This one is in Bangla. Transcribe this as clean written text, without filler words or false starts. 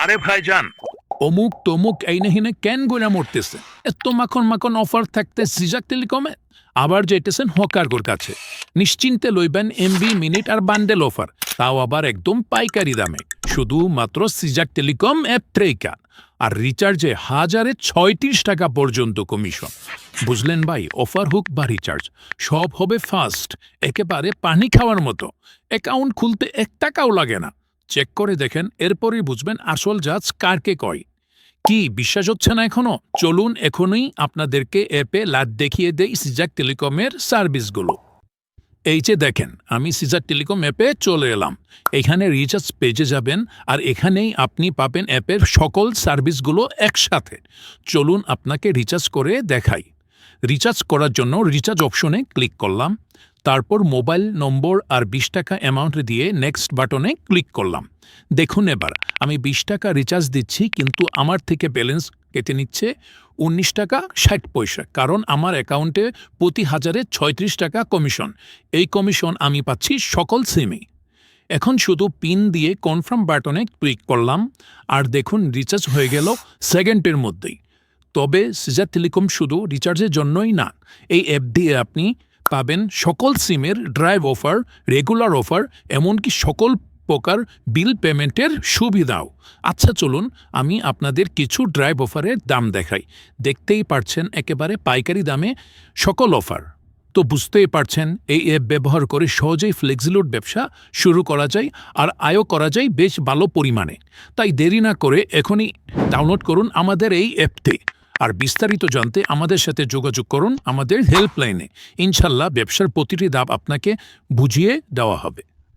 আরে ভাইজান, অমুক তমুক এই নেহিনে কেন গোলা মরতেছে? এত মাখন মাখন অফার থাকতে সিজাক টেলিকমে আবার যেতেছেন হকারগোর কাছে। নিশ্চিন্তে লইবেন এমবি মিনিট আর বান্ডেল অফার, তাও আবার একদম পাইকারি দামে, শুধুমাত্র সিজাক টেলিকম অ্যাপ ট্রেকার। আর রিচার্জে 1036 টাকা পর্যন্ত কমিশন। বুঝলেন ভাই, অফার হোক বা রিচার্জ, সব হবে ফাস্ট, একেবারে পানি খাওয়ার মতো। অ্যাকাউন্ট খুলতে 1 টাকাও লাগে না। চেক করে দেখেন, এরপরই বুঝবেন আসল জাজ কারকে কয়। কি বিশ্বাস হচ্ছে না এখনো? চলুন এখনই আপনাদেরকে অ্যাপে লাট দেখিয়ে দেই সিজাক টেলিকমের সার্ভিসগুলো। এই যে দেখেন, আমি সিজাক টেলিকম অ্যাপে চলে এলাম। এখানে রিচার্জ পেজে যাবেন, আর এখানেই আপনি পাবেন অ্যাপের সকল সার্ভিসগুলো একসাথে। চলুন আপনাকে রিচার্জ করে দেখাই। রিচার্জ করার জন্য রিচার্জ অপশনে ক্লিক করলাম, তারপর মোবাইল নম্বর আর 20 টাকা অ্যামাউন্ট দিয়ে নেক্সট বাটনে ক্লিক করলাম। দেখুন এবার আমি 20 টাকা রিচার্জ দিচ্ছি, কিন্তু আমার থেকে ব্যালেন্স কেটে নিচ্ছে 19 টাকা 60 পয়সা, কারণ আমার অ্যাকাউন্টে প্রতি 1036 টাকা কমিশন। এই কমিশন আমি পাচ্ছি সকল সিমেই। এখন শুধু পিন দিয়ে কনফার্ম বাটনে ক্লিক করলাম, আর দেখুন রিচার্জ হয়ে গেল সেকেন্ডের মধ্যেই। তবে সিজাক টেলিকম শুধু রিচার্জের জন্যই না, এই অ্যাপ দিয়ে আপনি পাবেন সকল সিমের ড্রাইভ অফার, রেগুলার অফার, এমনকি সকল প্রকার বিল পেমেন্টের সুবিধাও। আচ্ছা চলুন আমি আপনাদের কিছু ড্রাইভ অফারের দাম দেখাই। দেখতেই পারছেন একেবারে পাইকারি দামে সকল অফার। তো বুঝতেই পারছেন এই অ্যাপ ব্যবহার করে সহজেই ফ্লেক্সিলোড ব্যবসা শুরু করা যায়, আর আয়ও করা যায় বেশ ভালো পরিমাণে। তাই দেরি না করে এখনই ডাউনলোড করুন আমাদের এই অ্যাপটি। আর বিস্তারিত জানতে আমাদের সাথে যোগাযোগ করুন আমাদের হেল্পলাইনে। ইনশাল্লাহ ব্যবসার প্রতিটি ধাপ আপনাকে বুঝিয়ে দেওয়া হবে।